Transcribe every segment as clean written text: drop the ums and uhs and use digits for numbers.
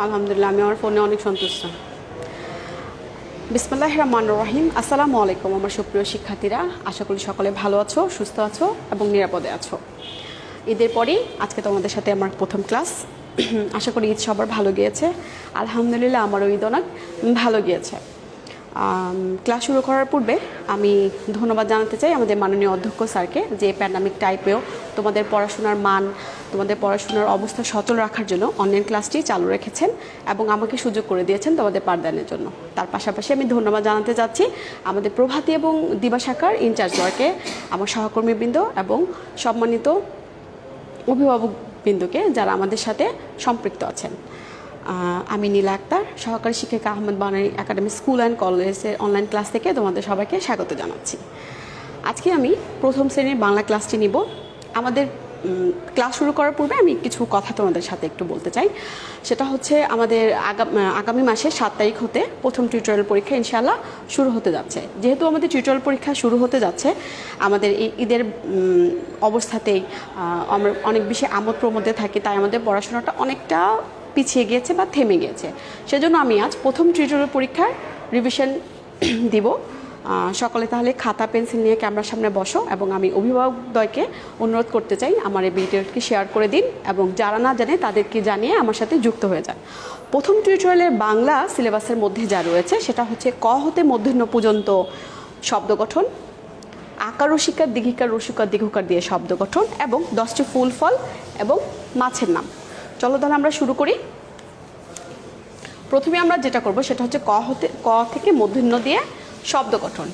আলহামদুলিল্লাহ, আমি আমার ফোনে অনেক সন্তুষ্ট। বিসমিল্লাহির রহমানির রহিম। আসসালামু আলাইকুম আমার সুপ্রিয় শিক্ষার্থীরা, আশা করি সকলে ভালো আছো, সুস্থ আছো এবং নিরাপদে আছো। ঈদের পরেই আজকে তোমাদের সাথে আমার প্রথম ক্লাস। আশা করি ঈদ সবার ভালো গিয়েছে। আলহামদুলিল্লাহ, আমারও ঈদ অনেক ভালো গিয়েছে। ক্লাস শুরু করার পূর্বে আমি ধন্যবাদ জানাতে চাই আমাদের মাননীয় অধ্যক্ষ স্যারকে, যে প্যান্ডামিক টাইপেও তোমাদের পড়াশোনার মান, তোমাদের পড়াশোনার অবস্থা সচল রাখার জন্য অনলাইন ক্লাসটি চালু রেখেছেন এবং আমাকে সুযোগ করে দিয়েছেন তোমাদের পাঠদানের জন্য। তার পাশাপাশি আমি ধন্যবাদ জানাতে চাচ্ছি আমাদের প্রভাতী এবং দিবা শাখার ইনচার্জ ওয়ার্কে আমার সহকর্মীবৃন্দ এবং সম্মানিত অভিভাবকবৃন্দকে যারা আমাদের সাথে সম্পৃক্ত আছেন। আমি নীলা আক্তার, সহকারী শিক্ষিকা আহমেদ বানারী একাডেমি স্কুল অ্যান্ড কলেজের অনলাইন ক্লাস থেকে তোমাদের সবাইকে স্বাগত জানাচ্ছি। আজকে আমি প্রথম শ্রেণীর বাংলা ক্লাসটি নিব। আমাদের ক্লাস শুরু করার পূর্বে আমি কিছু কথা তোমাদের সাথে একটু বলতে চাই। সেটা হচ্ছে আমাদের আগামী মাসের 7 তারিখ হতে প্রথম টিউটোরিয়াল পরীক্ষা ইনশাআল্লাহ শুরু হতে যাচ্ছে। যেহেতু আমাদের টিউটোরিয়াল পরীক্ষা শুরু হতে যাচ্ছে, আমাদের এই ঈদের অবস্থাতেই আমরা অনেক বেশি আমোদ প্রমোদে থাকি, তাই আমাদের পড়াশোনাটা অনেকটা পিছিয়ে গিয়েছে বা থেমে গিয়েছে। সেজন্য আমি আজ প্রথম টিউটোরিয়াল পরীক্ষার রিভিশন দিব। সকলে তাহলে খাতা পেন্সিল নিয়ে ক্যামেরার সামনে বসো এবং আমি অভিভাবকদ্বয়কে অনুরোধ করতে চাই আমার এই ভিডিওটি শেয়ার করে দিন এবং যারা না জানে তাদেরকে জানিয়ে আমার সাথে যুক্ত হয়ে যান। প্রথম টিউটোরিয়ালের বাংলা সিলেবাসের মধ্যে যা রয়েছে সেটা হচ্ছে ক হতে মূর্ধন্য পর্যন্ত শব্দ গঠন, আকার রসিকার দীঘিকার রসিকার দীর্ঘকার দিয়ে শব্দ গঠন এবং 10টি ফুল ফল এবং মাছের নাম। চলো তাহলে আমরা শুরু করি। প্রথমে আমরা যেটা করব সেটা হচ্ছে ক থেকে মূর্ধন্য দিয়ে শব্দ গঠন।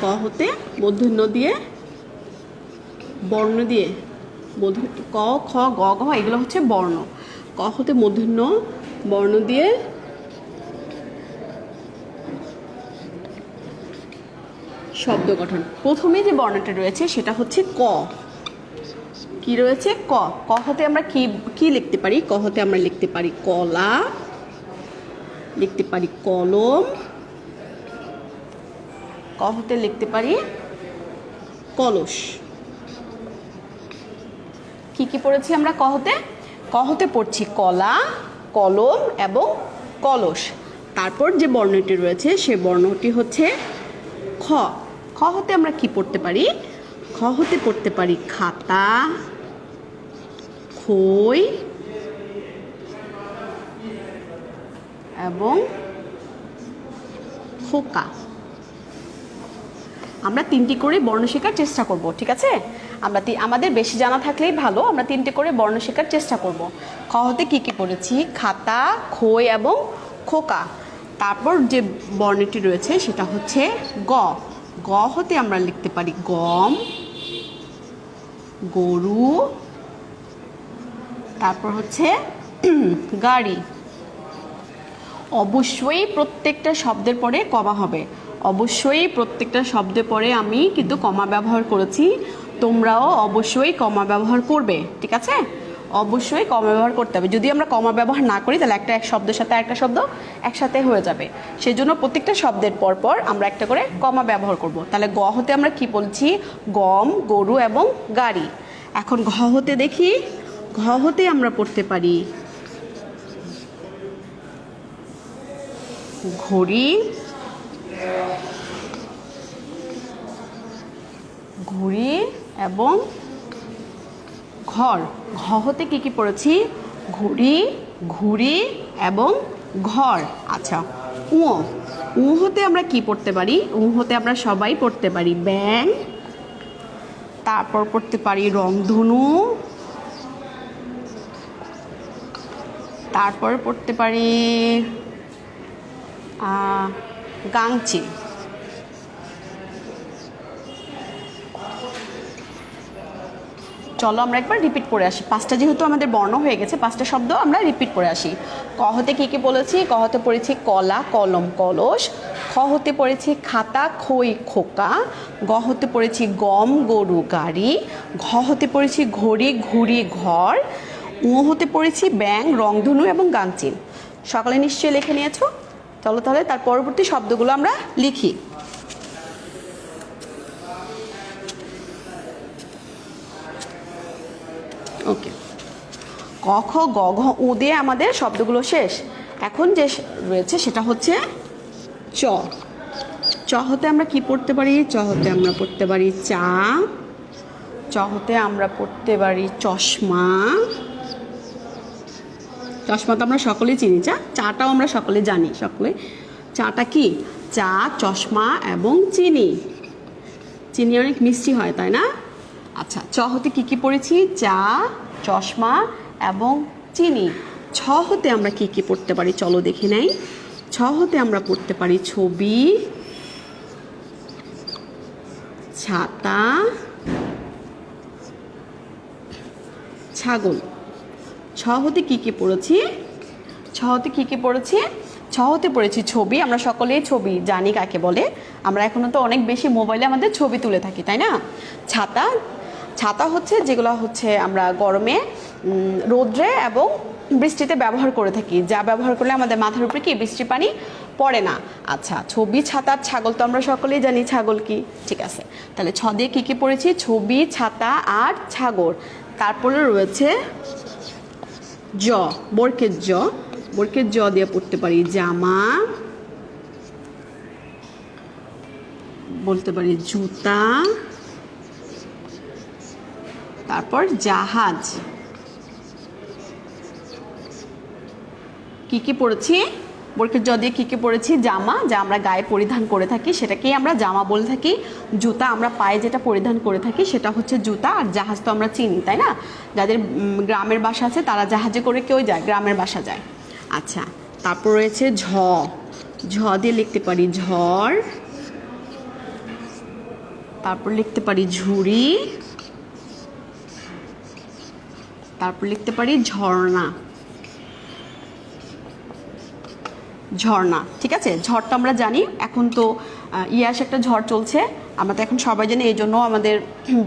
ক হতে মূর্ধন্য দিয়ে বর্ণ দিয়ে ক খ গ ঘ এগুলো হচ্ছে বর্ণ। ক হতে মূর্ধন্য বর্ণ দিয়ে শব্দ গঠন। প্রথমে যে বর্ণটি রয়েছে সেটা হচ্ছে ক। কি রয়েছে? ক। ক হতে আমরা কি লিখতে পারি? ক হতে আমরা লিখতে পারি কলা, লিখতে পারি কলম, ক হতে লিখতে পারি কলস। কি কি পড়েছি আমরা ক হতে? ক হতে পড়ছি কলা, কলম এবং কলস। তারপর যে বর্ণটি রয়েছে সে বর্ণটি হচ্ছে খ। খ হতে আমরা কি পড়তে পারি? খ হতে পড়তে পারি খাতা, খই এবং খোকা। আমরা 3টি করে বর্ণ শেখার চেষ্টা করব, ঠিক আছে? আমাদের বেশি জানা থাকলেই ভালো। আমরা 3টে করে বর্ণ শেখার চেষ্টা করব। খ হতে কি কি পড়েছি? খাতা, খই এবং খোকা। তারপর যে বর্ণটি রয়েছে সেটা হচ্ছে গ। গ হতে আমরা লিখতে পারি গম, গরু, তারপর হচ্ছে গাড়ি। অবশ্যই প্রত্যেকটা শব্দের পরে কমা হবে। অবশ্যই প্রত্যেকটা শব্দের পরে আমি কিন্তু কমা ব্যবহার করেছি, তোমরাও অবশ্যই কমা ব্যবহার করবে, ঠিক আছে? অবশ্যই কমা ব্যবহার করতে হবে। যদি আমরা কমা ব্যবহার না করি তাহলে একটা এক শব্দের সাথে একটা শব্দ একসাথে হয়ে যাবে। সেই জন্য প্রত্যেকটা শব্দের পর আমরা একটা করে কমা ব্যবহার করব। তাহলে গ হতে আমরা কি বলছি? গম, গরু এবং গাড়ি। এখন ঘ হতে দেখি। ঘ হতে আমরা পড়তে পারি ঘড়ি, ঘুড়ি এবং ঘর। ঘ হতে কি কি পড়েছি? ঘুড়ি, ঘুড়ি এবং ঘর। আচ্ছা, উ হতে আমরা কি পড়তে পারি? উ হতে আমরা সবাই পড়তে পারি ব্যাঙ, তারপর পড়তে পারি রংধনু, তারপর পড়তে পারি গাংচিল। চলো আমরা একবার রিপিট করে আসি। 5টা যেহেতু আমাদের বর্ণ হয়ে গেছে, 5টা শব্দ আমরা রিপিট করে আসি। ক হতে কি কি বলেছি? ক হতে পড়েছি কলা, কলম, কলস। খ হতে পড়েছি খাতা, খই, খোকা। গ হতে পড়েছি গম, গরু, গাড়ি। ঘ হতে পড়েছি ঘড়ি, ঘুড়ি, ঘর। উ হতে পড়েছি ব্যাঙ, রংধনু এবং গাংচিল। সকালে নিশ্চয়ই লিখে নিয়েছো। চলো তাহলে তার পরবর্তী শব্দগুলো আমরা লিখি। ক খ গ ঘ উ দিয়ে আমাদের শব্দগুলো শেষ। এখন যে রয়েছে সেটা হচ্ছে চ। চ হতে আমরা কি পড়তে পারি? চ হতে আমরা পড়তে পারি চা, চ হতে আমরা পড়তে পারি চশমা। চশমা তো আমরা সকলেই চিনি, চাটাও আমরা সকলে জানি। সকলে চাটা কি? চা, চশমা এবং চিনি। চিনি অনেক মিষ্টি হয়, তাই না? আচ্ছা, চ হতে কি কি পড়েছি? চা, চশমা এবং চিনি। ছ হতে আমরা কি কি পড়তে পারি চলো দেখে নেই। ছ হতে আমরা পড়তে পারি ছবি, ছাতা, ছাগল। ছ হতে কি কি পড়েছি? ছ হতে কি কি পড়েছি? ছ হতে পড়েছি ছবি। আমরা সকলেই ছবি জানি কাকে বলে। আমরা এখনো তো অনেক বেশি মোবাইলে আমাদের ছবি তুলে থাকি, তাই না? ছাতা, ছাতা হচ্ছে যেগুলো হচ্ছে আমরা গরমে, রোদ্রে এবং বৃষ্টিতে ব্যবহার করে থাকি, যা ব্যবহার করলে আমাদের মাথার উপরে কি বৃষ্টি পানি পড়ে না। আচ্ছা, ছবি, ছাতা, ছাগল তো আমরা সকলেই জানি ছাগল কি। ঠিক আছে, তাহলে ছ দিয়ে কী কী পড়েছি? ছবি, ছাতা আর ছাগল। তারপরে রয়েছে জ, বর্গের জ। বর্গের জ দিয়ে পড়তে পারি জামা, বলতে পারি জুতা, তারপর জাহাজ। কি কি পড়েছি? বর্গের জ দিয়ে কি কি পড়েছি? জামা, যা আমরা গায়ে পরিধান করে থাকি সেটাকেই আমরা জামা বলে থাকি। জুতা, আমরা পায়ে যেটা পরিধান করে থাকি সেটা হচ্ছে জুতা। আর জাহাজ তো আমরা চিনি, তাই না? যাদের গ্রামের বাসা আছে তারা জাহাজে করে কেউ যায়, গ্রামের বাসা যায়। আচ্ছা, তারপর রয়েছে ঝ। ঝ দিয়ে লিখতে পারি ঝড়, তারপর লিখতে পারি ঝুড়ি, তারপর লিখতে পারি ঝর্ণা। ঝর্ণা, ঠিক আছে। ঝড়টা আমরা জানি, এখন তো ইয়াস একটা ঝড় চলছে, আমরা তো এখন সবাই জানি, এই জন্য আমাদের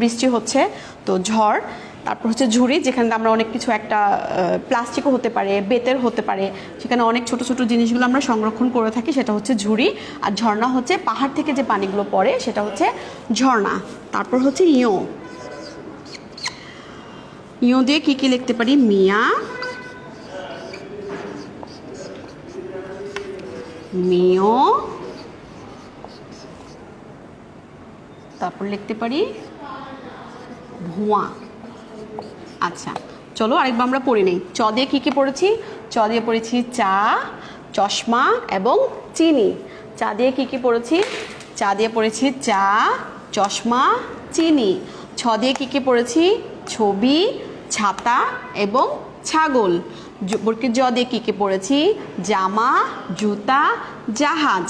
বৃষ্টি হচ্ছে। তো ঝড়। তারপর হচ্ছে ঝুড়ি, যেখানে আমরা অনেক কিছু, একটা প্লাস্টিকও হতে পারে, বেতের হতে পারে, সেখানে অনেক ছোট ছোট জিনিসগুলো আমরা সংরক্ষণ করে থাকি, সেটা হচ্ছে ঝুড়ি। আর ঝর্ণা হচ্ছে পাহাড় থেকে যে পানিগুলো পড়ে সেটা হচ্ছে ঝর্ণা। তারপর হচ্ছে ইয়ো। ইয়ো দিয়ে কী কী লিখতে পারি? মিয়া, মেয়, তারপর লিখতে পারি ভুয়া। আচ্ছা, চলো আরেকবার আমরা পড়ে নেই। চ দিয়ে কী কী পড়েছি? চ দিয়ে পড়েছি চা, চশমা এবং চিনি। চা দিয়ে কী কী পড়েছি? চা দিয়ে পড়েছি চা, চশমা, চিনি। ছ দিয়ে কী কী পড়েছি? ছবি, ছাতা এবং ছাগল। বর্গের জ দিয়ে কী কী পড়েছি? জামা, জুতা, জাহাজ।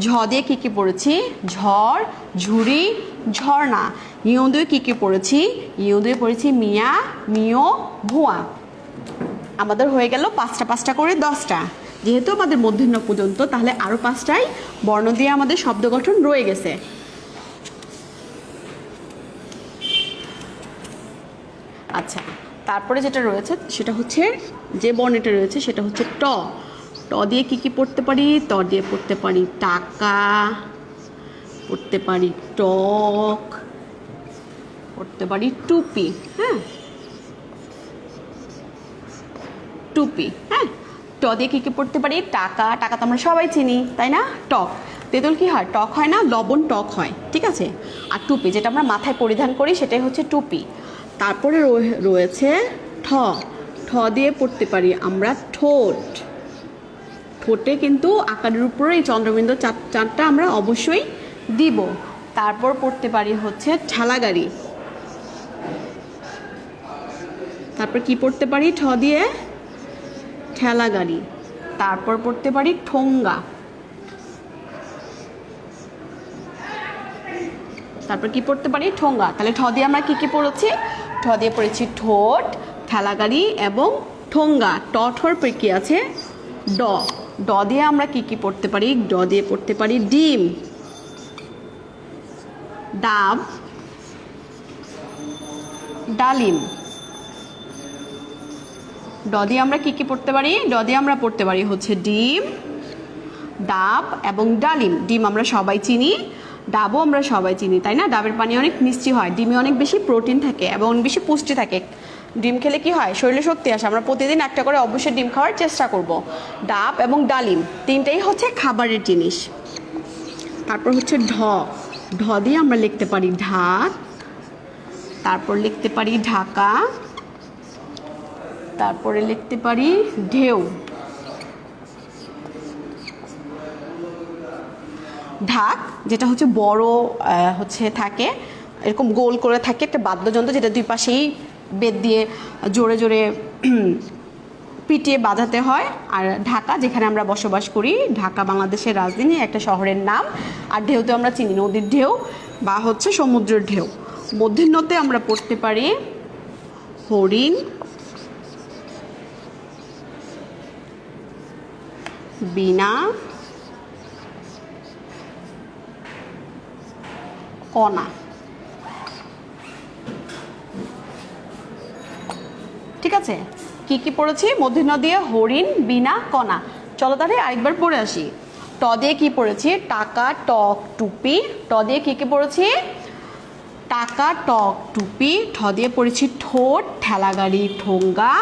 ঝ দিয়ে কী কী পড়েছি? ঝড়, ঝুড়ি, ঝর্ণা। ইয়ো দিয়ে কী কী পড়েছি? ইয়ো দিয়ে পড়েছি মিয়া, মিও, ভুয়া। আমাদের হয়ে গেল পাঁচটা পাঁচটা করে 10টা। যেহেতু আমাদের মূর্ধন্য পর্যন্ত, তাহলে আরও 5টায় বর্ণ দিয়ে আমাদের শব্দ গঠন রয়ে গেছে। আচ্ছা, তারপরে যেটা রয়েছে সেটা হচ্ছে, যে বর্ণটা রয়েছে সেটা হচ্ছে ট। ট দিয়ে কী কী পড়তে পারি? ট দিয়ে পড়তে পারি টাকা, পড়তে পারি টক, পড়তে পারি টুপি। হ্যাঁ, টুপি। হ্যাঁ, ট দিয়ে কী কী পড়তে পারি? টাকা, টাকা তো আমরা সবাই চিনি, তাই না? টক, তেঁতুল কি হয়? টক হয় না, লবণ টক হয়, ঠিক আছে। আর টুপি, যেটা আমরা মাথায় পরিধান করি সেটাই হচ্ছে টুপি। তারপরে রয়েছে ঠ। ঠ দিয়ে পড়তে পারি আমরা ঠোঁট। ঠোঁটে কিন্তু আকারের উপরে এই চন্দ্রবিন্দু চারটা আমরা অবশ্যই দিব। তারপর পড়তে পারি হচ্ছে ঠেলা গাড়ি। তারপর কি পড়তে পারি? ঠ দিয়ে ঠেলা গাড়ি। তারপর পড়তে পারি ঠোঙ্গা। তারপর কি পড়তে পারি? ঠোঙ্গা। তাহলে ঠ দিয়ে আমরা কি কি পড়েছি? ঠ দিয়ে পড়েছি ঠোঁট, ঠেলা গাড়ি এবং ঠোঙ্গা। ট ঠোর পর কি আছে? ড। ড দিয়ে আমরা কি কি পড়তে পারি? ড দিয়ে পড়তে পারি ডিম, ডাব, ডালিম। ড দিয়ে আমরা কি কি পড়তে পারি? ড দিয়ে আমরা পড়তে পারি হচ্ছে ডিম, ডাব এবং ডালিম। ডিম আমরা সবাই চিনি, ডাবও আমরা সবাই চিনি, তাই না? ডাবের পানি অনেক মিষ্টি হয়, ডিমে অনেক বেশি প্রোটিন থাকে এবং অনেক বেশি পুষ্টি থাকে। ডিম খেলে কি হয়, শরীরে শক্তি আসে। আমরা প্রতিদিন একটা করে অবশ্যই ডিম খাওয়ার চেষ্টা করব। ডাব এবং ডালিম তিনটেই হচ্ছে খাবারের জিনিস। তারপর হচ্ছে ঢ, ঢ দিয়ে আমরা লিখতে পারি ঢাক, তারপর লিখতে পারি ঢাকা, তারপরে লিখতে পারি ঢেউ। ঢাক যেটা হচ্ছে বড় হচ্ছে থাকে, এরকম গোল করে থাকে একটা বাদ্যযন্ত্র, যেটা দুই পাশেই বেত দিয়ে জোরে জোরে পিটিয়ে বাজাতে হয়। আর ঢাকা যেখানে আমরা বসবাস করি, ঢাকা বাংলাদেশের রাজধানী, একটা শহরের নাম। আর ঢেউতে আমরা চিনি নদীর ঢেউ বা হচ্ছে সমুদ্রের ঢেউ। মূর্ধন্যতে আমরা পড়তে পারি হরিণ, বীণা, কণা। ঠিক আছে, কি কি পড়েছি? মূর্ধন্য দিয়ে হরিণ, বীণা, কণা। চলো তাহলে আরেকবার পড়ে আসি। ট দিয়ে কি পড়েছি? টাকা, টক, টুপি। ট দিয়ে কি কি পড়েছি? টাকা, টক, টুপি। ঠ দিয়ে পড়েছি ঠোঁট, ঠেলাগাড়ি, ঠোঙ্গা।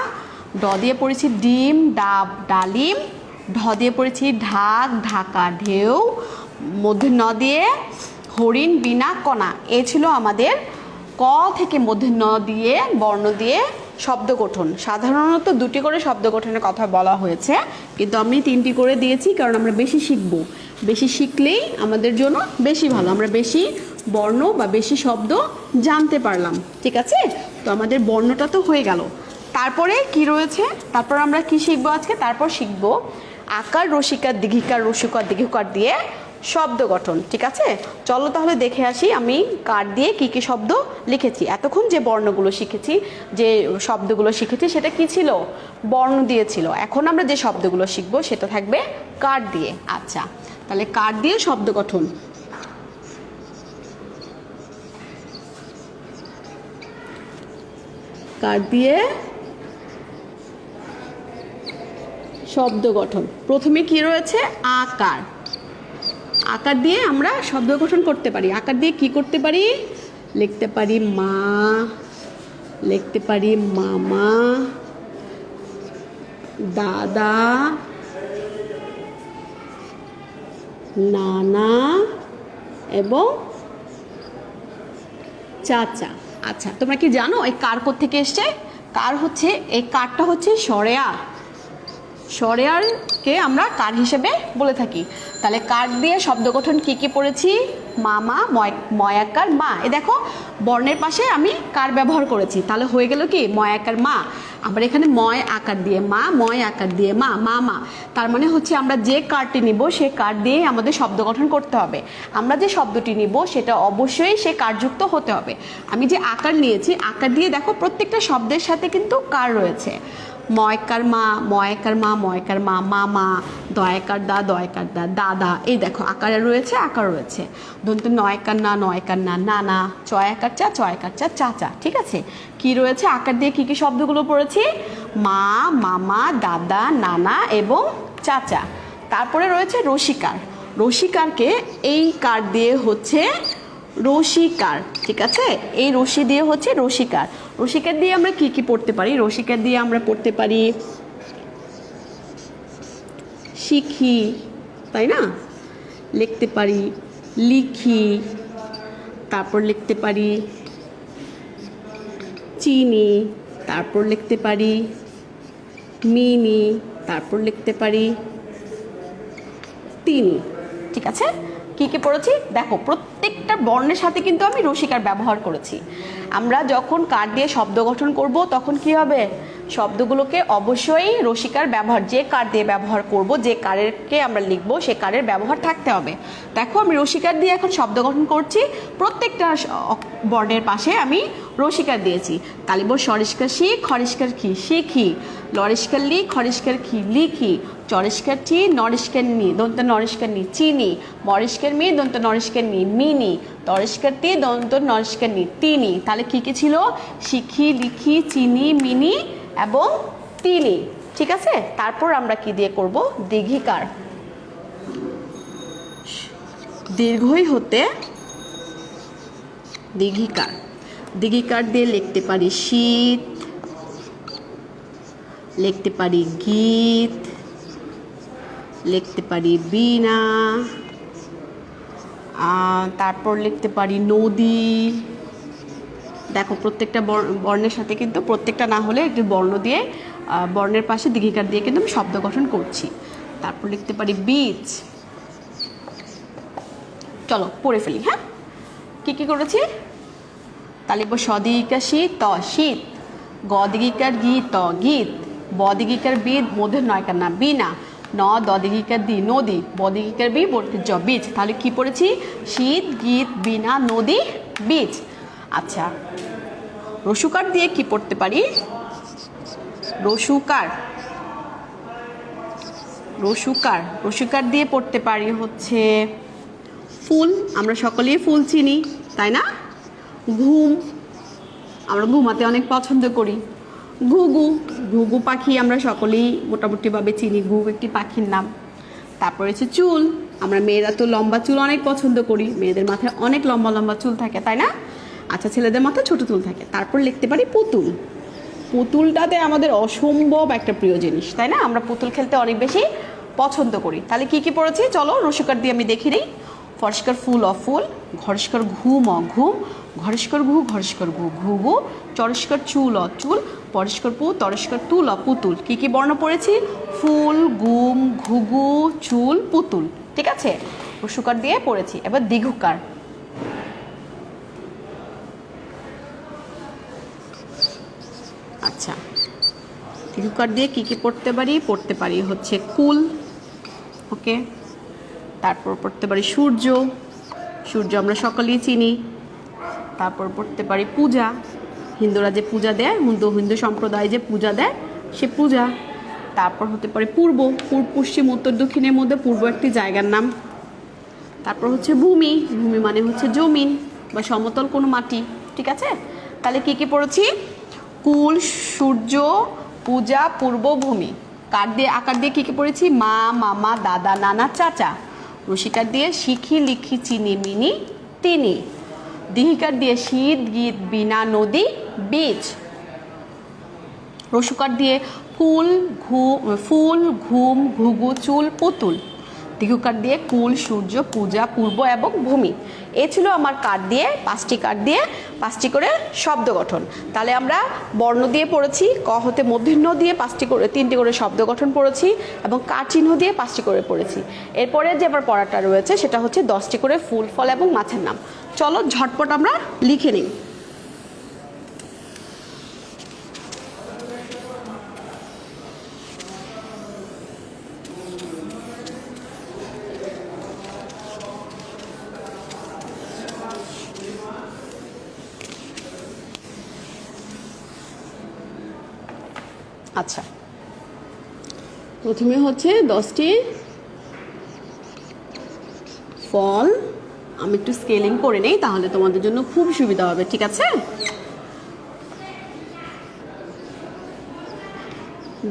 ড দিয়ে পড়েছি ডিম, ডাব, ডালিম। ঢ দিয়ে পড়েছি ঢাক, ঢাকা, ঢেউ। মূর্ধন্য দিয়ে হরিণ, বীণা, কণা। এ ছিল আমাদের ক থেকে মূর্ধন্য দিয়ে বর্ণ দিয়ে শব্দ গঠন। সাধারণত দুটি করে শব্দ গঠনের কথা বলা হয়েছে, কিন্তু আমি তিনটি করে দিয়েছি, কারণ আমরা বেশি শিখব। বেশি শিখলেই আমাদের জন্য বেশি ভালো, আমরা বেশি বর্ণ বা বেশি শব্দ জানতে পারলাম। ঠিক আছে, তো আমাদের বর্ণটা তো হয়ে গেল। তারপরে কি রয়েছে? তারপর আমরা কি শিখবো আজকে? তারপর শিখব আকার, রসিকার, দীঘিকার, রসিকার, দীঘিকার দিয়ে শব্দ গঠন। ঠিক আছে, চলো তাহলে দেখে আসি আমি কার দিয়ে কি কি শব্দ লিখেছি। এতক্ষণ যে বর্ণগুলো শিখেছি, যে শব্দগুলো শিখেছি, সেটা কি ছিল? বর্ণ দিয়ে ছিল। এখন আমরা যে শব্দগুলো শিখবো সেটা থাকবে কার দিয়ে। আচ্ছা, তাহলে কার দিয়ে শব্দ গঠন। কার দিয়ে শব্দ গঠন। প্রথমে কি রয়েছে? আকার। আকার দিয়ে আমরা শব্দ গঠন করতে পারি। আকার দিয়ে কি করতে পারি? লিখতে পারি মা, লিখতে পারি মামা, দাদা, নানা এবং চাচা। আচ্ছা, তোমরা কি জানো এই কার কোত্থেকে এসছে? কার হচ্ছে, এই কারটা হচ্ছে সরেয়া। সরেয়ারকে আমরা কার হিসেবে বলে থাকি। তাহলে কার দিয়ে শব্দ গঠন কি কি পড়েছি? মামা, ময়াকার, মা। এ দেখো বর্ণের পাশে আমি কার ব্যবহার করেছি, তাহলে হয়ে গেল কি? ময়াকার, মা। আবার এখানে ময় আকার দিয়ে মা, ময় আকার দিয়ে মা, মামা। তার মানে হচ্ছে আমরা যে কারটি নিব সে কার দিয়ে আমাদের শব্দ গঠন করতে হবে। আমরা যে শব্দটি নিব সেটা অবশ্যই সে কারযুক্ত হতে হবে। আমি যে আকার নিয়েছি, আকার দিয়ে দেখো প্রত্যেকটা শব্দের সাথে কিন্তু কার রয়েছে। ময়কার মা, ময়কার মা, ময়কার মা, মামা, দয়াকার দা, দয়াকার দা, দাদা। এই দেখো আকারে রয়েছে, আকার রয়েছে। দন্ত নয়কার না, নয়কার না, নানা, চয়াকার চা, চয়াকার চা, চাচা। ঠিক আছে, কি রয়েছে? আকার দিয়ে কি কি শব্দগুলো পড়েছি? মা, মামা, দাদা, নানা এবং চাচা। তারপরে রয়েছে রসিকার। রসিকারকে এই কার দিয়ে হচ্ছে রসিকার। ঠিক আছে, এই রশি দিয়ে হচ্ছে রসিকার। রসিকার দিয়ে আমরা কি কি পড়তে পারি? রসিকার দিয়ে আমরা পড়তে পারি শিখি, তাই না? লিখতে পারি লিখি, তারপর লিখতে পারি চিনি, তারপর লিখতে পারি মিনি, তারপর লিখতে পারি তিনি। ঠিক আছে, কি কি পড়েছি দেখো, প্রত্যেকটা বর্ণের সাথে কিন্তু আমি রসিকার ব্যবহার করেছি। আমরা যখন কার দিয়ে শব্দ গঠন করব তখন কি হবে? শব্দগুলোকে অবশ্যই রসিকার ব্যবহার, যে কার দিয়ে ব্যবহার করব, যে কারেরকে আমরা লিখবো সে কারের ব্যবহার থাকতে হবে। দেখো আমি রসিকার দিয়ে এখন শব্দ গঠন করছি, প্রত্যেকটা বর্ণের পাশে আমি রসিকার দিয়েছি। তালিব সরিষ্কার শি, খরিষ্কার খি, শিখি। লরিষ্কার লি, খরিষ্কার খি, লিখি। চরিষ্কার টি, নরিষ্কার নি, দন্ত নরিষ্কার নি, চিনি। মরিষ্কার মি, দন্ত নরিষ্কার নি, মিনি। তরিষ্কার তি, দন্ত নরিষ্কার নি, তিনি। তাহলে কি কি ছিল? শিখি, লিখি, চিনি, মিনি এবং তিনি। ঠিক আছে, তারপর আমরা কি দিয়ে করব? দীঘিকার। দীর্ঘই হতে দীঘিকার। দীঘিকার দিয়ে লিখতে পারি শীত, লিখতে পারি গীত, লিখতে পারি বীণা, তারপর লিখতে পারি নদী। দেখো প্রত্যেকটা বর্ণের সাথে কিন্তু প্রত্যেকটা না হলে একটি বর্ণ দিয়ে বর্ণের পাশে দীর্ঘিকার দিয়ে কিন্তু আমি শব্দ গঠন করছি। তারপর লিখতে পারি বীজ। চলো পড়ে ফেলি। হ্যাঁ, কী করেছি? তালিব সদিকার শীত ত শীত, গ দিগিকার গী ত গীত, ব দিগিকার বিদ মধ্যে নয়কার না বিনা, ন দ দিগিকার দি নদী, ব দিগিকার বি বর্তির জ বীজ। তাহলে কি পড়েছি? শীত, গীত, বিনা, নদী, বীজ। আচ্ছা, রসুকার দিয়ে কি পড়তে পারি? রসুকার, রসুকার রসুকার দিয়ে পড়তে পারি হচ্ছে ফুল। আমরা সকলেই ফুল চিনি, তাই না? ঘুম, আমরা ঘুমাতে অনেক পছন্দ করি। ঘুঘু, ঘুঘু পাখি আমরা সকলেই মোটামুটিভাবে চিনি, ঘুঘু একটি পাখির নাম। তারপর হচ্ছে চুল, আমরা মেয়েরা তো লম্বা চুল অনেক পছন্দ করি, মেয়েদের মাথায় অনেক লম্বা লম্বা চুল থাকে, তাই না? আচ্ছা, ছেলেদের মাথায় ছোট চুল থাকে। তারপর লিখতে পারি পুতুল। পুতুলটাতে আমাদের অসম্ভব একটা প্রিয় জিনিস, তাই না? আমরা পুতুল খেলতে অনেক বেশি পছন্দ করি। তাহলে কি কি পড়েছি চলো রসুকার দিয়ে আমি দেখি নিই। ফরস্কার ফুল অ ফুল, ঘরস্কার ঘুম অ ঘুম, ঘরস্কার ঘু ঘরস্কার ঘু ঘু ঘু, চরস্কার চুল অ চুল, পরস্কার পু তরস্কার তুল অ পুতুল। কি কি বর্ণ পড়েছি? ফুল, গুম, ঘুঘু, চুল, পুতুল। ঠিক আছে, রসুকার দিয়ে পড়েছি। এবার দীর্ঘকার। আচ্ছা, দীর্ঘকার দিয়ে কি কি পড়তে পারি? পড়তে পারি হচ্ছে কুল, ওকে। তারপর পড়তে পারি সূর্য, সূর্য আমরা সকলেই চিনি। তারপর পড়তে পারি পূজা, হিন্দুরা যে পূজা দেয়, হিন্দু সম্প্রদায় যে পূজা দেয় সে পূজা। তারপর হতে পারে পূর্ব, পূর্ব, পশ্চিম, উত্তর, দক্ষিণের মধ্যে পূর্ব একটি জায়গার নাম। তারপর হচ্ছে ভূমি, ভূমি মানে হচ্ছে জমিন বা সমতল কোনো মাটি। ঠিক আছে, তাহলে কি কি পড়েছি? কুল, সূর্য, পূজা, পূর্ব, ভূমি। কার দিয়ে আকার দিয়ে কী কী পড়েছি? মা, মামা, দাদা, নানা, চাচা। রসিকার দিয়ে শিখি, লিখি, চিনি, মিনি, তিনি। দীর্ঘিকার দিয়ে শীত, গীত, বীণা, নদী, বীজ। রসুকার দিয়ে ফুল, ঘুম, ঘুঘু, চুল, পুতুল। দীর্ঘকার দিয়ে কুল, সূর্য, পূজা, পূর্ব এবং ভূমি। এ ছিল আমার কার্ড দিয়ে, 5টি কার্ড দিয়ে 5টি করে শব্দ গঠন। তাহলে আমরা বর্ণ দিয়ে পড়েছি, ক হতে মূর্ধন্য দিয়ে 3টি করে শব্দ গঠন পড়েছি এবং কার চিহ্ন দিয়ে 5টি করে পড়েছি। এরপরে যে আবার পড়াটা রয়েছে সেটা হচ্ছে 10টি করে ফুল, ফল এবং মাছের নাম। চলো ঝটপট আমরা লিখে নিই। আচ্ছা, প্রথমে হচ্ছে 10টি ফল। আমি একটু স্কেলিং করে নেই, তাহলে তোমাদের জন্য খুব সুবিধা হবে। ঠিক আছে,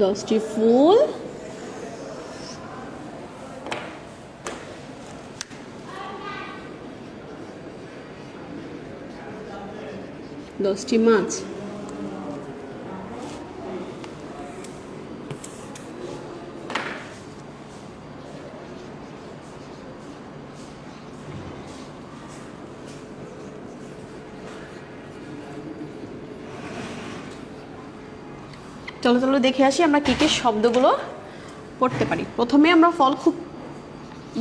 10টি ফুল, 10টি মাছ। চলো চলো দেখে আসি আমরা কী কী শব্দগুলো পড়তে পারি। প্রথমে আমরা ফল, খুব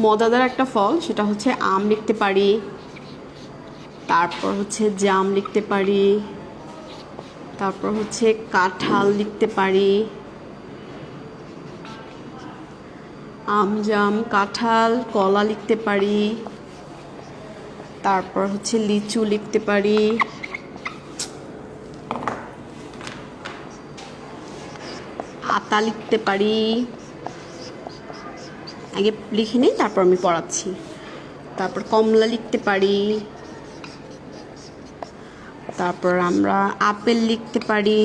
মজাদার একটা ফল, সেটা হচ্ছে আম লিখতে পারি। তারপর হচ্ছে জাম লিখতে পারি। তারপর হচ্ছে কাঁঠাল লিখতে পারি। আম, জাম, কাঁঠাল, কলা লিখতে পারি। তারপর হচ্ছে লিচু লিখতে পারি। আতা লিখতে পারি। আগে লিখে নিই, তারপর আমি পড়াচ্ছি। তারপর কমলা লিখতে পারি। তারপর আমরা আপেল লিখতে পারি।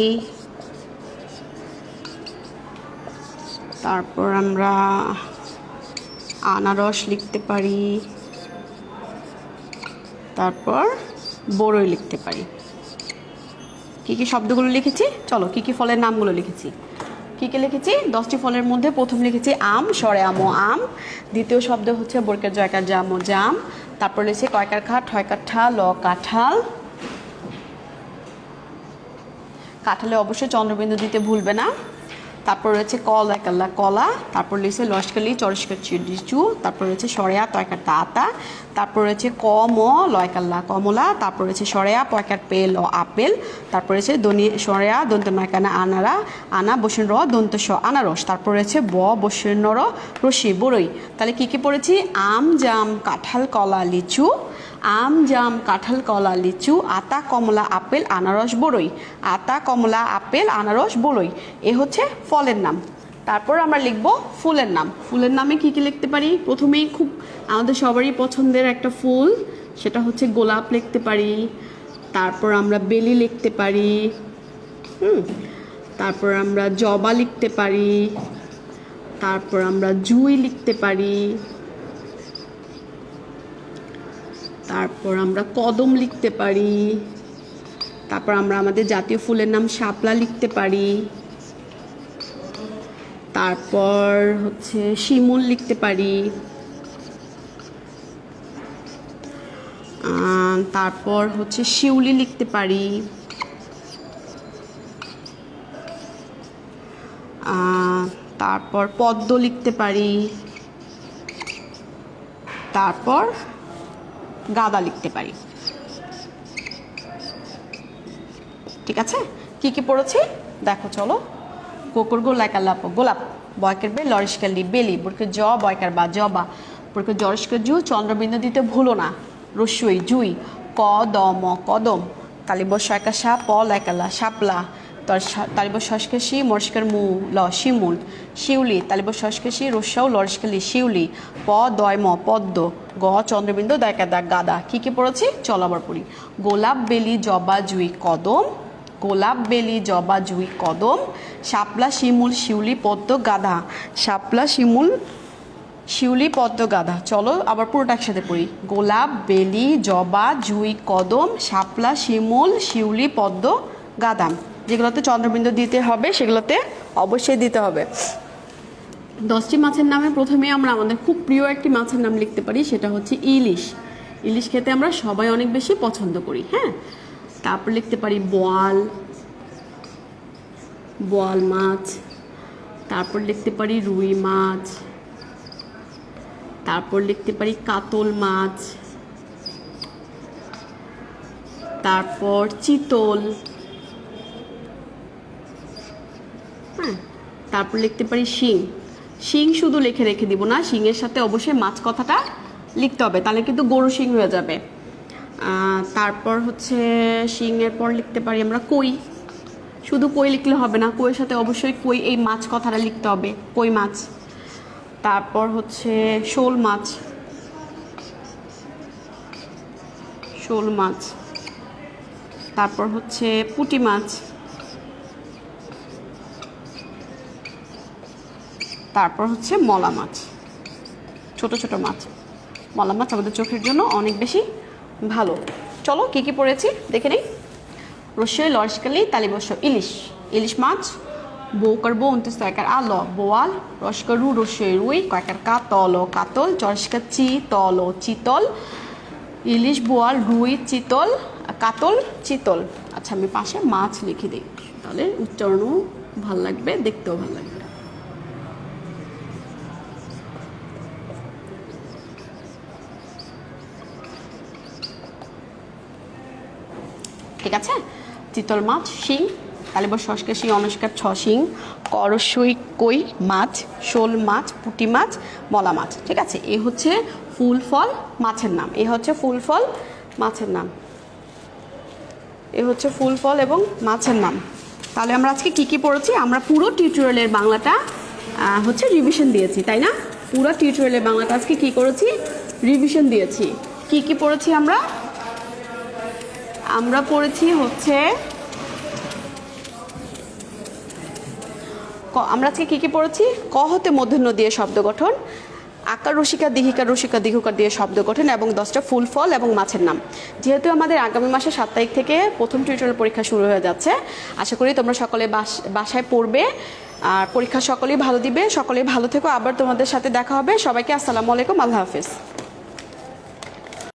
তারপর আমরা আনারস লিখতে পারি। তারপর বড়ই লিখতে পারি। কী কী শব্দগুলো লিখেছি? চলো কী কী ফলের নামগুলো লিখেছি। কী লিখেছি? 10টি ফলের মধ্যে প্রথম লিখেছি আম, স্বরে আম ও আম। দ্বিতীয় শব্দ হচ্ছে বর্গের জয়কার জাম ও জাম। তারপর লিখেছি কয়কার খা, ঠয়কার ঠা, ল কাঁঠাল। কাঁঠালে অবশ্যই চন্দ্রবিন্দু দিতে ভুলবে না। তারপর রয়েছে কলা কলা। তারপর রয়েছে লস্কলি চরস্কর লিচু। তারপর রয়েছে সরেয়া তয়কার তা আতা। তারপর রয়েছে কম লয়কাল্লা কমলা। তারপর রয়েছে সরেয়া পয়কার পেল ও আপেল। তারপর রয়েছে সরেয়া দন্ত নয়কানা আনারা আনা বসেন র দন্ত স আনারস। তারপর রয়েছে বসেন র রশি বড়ই। তাহলে কী পড়েছি? আম জাম কাঁঠাল কলা লিচু। আম জাম কাঁঠাল কলা লিচু, আতা কমলা আপেল আনারস বড়ই। আতা কমলা আপেল আনারস বড়ই, এ হচ্ছে ফলের নাম। তারপর আমরা লিখব ফুলের নাম। ফুলের নামে কী লিখতে পারি? প্রথমেই খুব আমাদের সবারই পছন্দের একটা ফুল, সেটা হচ্ছে গোলাপ লিখতে পারি। তারপর আমরা বেলি লিখতে পারি। তারপর আমরা জবা লিখতে পারি। তারপর আমরা জুঁই লিখতে পারি। তারপর আমরা কদম লিখতে পারি। তারপর আমরা আমাদের জাতীয় ফুলের নাম শাপলা লিখতে পারি। তারপর হচ্ছে শিমুল লিখতে পারি। তারপর হচ্ছে শিউলি লিখতে পারি। তারপর পদ্ম লিখতে পারি। তারপর গাঁদা লিখতে পারি। ঠিক আছে, কি পড়েছি দেখো, চলো। কোকর গোলাকার লাপ গোলাপ, বয়কের বে লরিস্কার লি বেলি, বরকে জ বয়কার বা জবা, বরকে জরিস্কার জু চন্দ্রবিন্দু দিতে ভুলো না। রস্যই জুই, ক দম কদম, তালিব শয়কা সা প লাইকালা শাপলা, তালিব শস্কেশি মরস্কার মু ল শিমুল, শিউলি তালিব শস্কেশি রস্যাও লরিস্কালি শিউলি, প দয় ম পদ্ম, গ চন্দ্রবিন্দু দায়কা দাগ গাদা। কি পড়েছি চলো আবার পড়ি। গোলাপ বেলি জবা জুই কদম, গোলাপ বেলি জবা জুই কদম, শাপলা শিমুল শিউলি পদ্ম গাধা, শাপলা শিমুল শিউলি পদ্ম গাধা। চলো আবার পুরোটা একসাথে পড়ি। গোলাপ বেলি জবা জুই কদম, শাপলা শিমুল শিউলি পদ্ম গাধা। যেগুলোতে চন্দ্রবিন্দু দিতে হবে সেগুলোতে অবশ্যই দিতে হবে। 10টি মাছের নামে প্রথমে আমরা আমাদের খুব প্রিয় একটি মাছের নাম লিখতে পারি, সেটা হচ্ছে ইলিশ। ইলিশ খেতে আমরা সবাই অনেক বেশি পছন্দ করি। হ্যাঁ, তারপর লিখতে পারি বোয়াল, বোয়াল মাছ। তারপর লিখতে পারি রুই মাছ। তারপর লিখতে পারি কাতল মাছ। তারপর চিতল। হ্যাঁ, তারপর লিখতে পারি শিং। শিং শুধু রেখে দিব না, শিংয়ের সাথে অবশ্যই মাছ কথাটা লিখতে হবে, তাহলে কিন্তু গরু শিং হয়ে যাবে। তারপর হচ্ছে শিংয়ের পর লিখতে পারি আমরা কই। শুধু কই লিখলে হবে না, কইয়ের সাথে অবশ্যই কই এই মাছ কথাটা লিখতে হবে, কই মাছ। তারপর হচ্ছে শোল মাছ, শোল মাছ। তারপর হচ্ছে পুঁটি মাছ। তারপর হচ্ছে মলা মাছ, ছোট ছোট মাছ। মলা মাছ আমাদের চোখের জন্য অনেক বেশি ভালো। চলো কি পড়েছি দেখে নিই। রসই লরসকালি তালিবস্য ইলিশ, ইলিশ মাছ। বৌকার বউ 29 তয়কার আল বোয়াল, রসকার রু রসই রুই, কয়কার কা তল কাতল, চরস্কার চি তল চিতল, ইলিশ বোয়াল রুই চিতল কাতল চিতল। আচ্ছা, আমি পাশে মাছ লিখে দিই, তাহলে উচ্চারণও ভাল লাগবে, দেখতেও ভাল লাগবে। ঠিক আছে, চিতল মাছ, শিং, তালিবর শস্কের শিং অনুষ্কার ছ শিং, করসই কই মাছ, শোল মাছ, পুঁটি মাছ, মলা মাছ। ঠিক আছে, এ হচ্ছে ফুল ফল মাছের নাম, এ হচ্ছে ফুল ফল মাছের নাম, এ হচ্ছে ফুল ফল এবং মাছের নাম। তাহলে আমরা আজকে কি পড়েছি? আমরা পুরো টিউটোরিয়ালের বাংলাটা হচ্ছে রিভিশন দিয়েছি, তাই না? পুরো টিউটোরিয়ালের বাংলাটা আজকে কি করেছি? রিভিশন দিয়েছি। কি পড়েছি আমরা? আমরা পড়েছি হচ্ছে আমরা আজকে কি পড়েছি? ক হতে মূর্ধন্য দিয়ে শব্দ গঠন, আকার রসিকা দীঘিকা রসিকা দীঘকার দিয়ে শব্দ গঠন এবং 10টা ফুল ফল এবং মাছের নাম। যেহেতু আমাদের আগামী মাসে 7 তারিখ থেকে প্রথম টিউটোরিয়াল পরীক্ষা শুরু হয়ে যাচ্ছে, আশা করি তোমরা সকলে বাসায় পড়বে আর পরীক্ষা সকলেই ভালো দিবে, সকলেই ভালো থেকো। আবার তোমাদের সাথে দেখা হবে। সবাইকে আসসালামু আলাইকুম, আল্লাহ হাফিজ।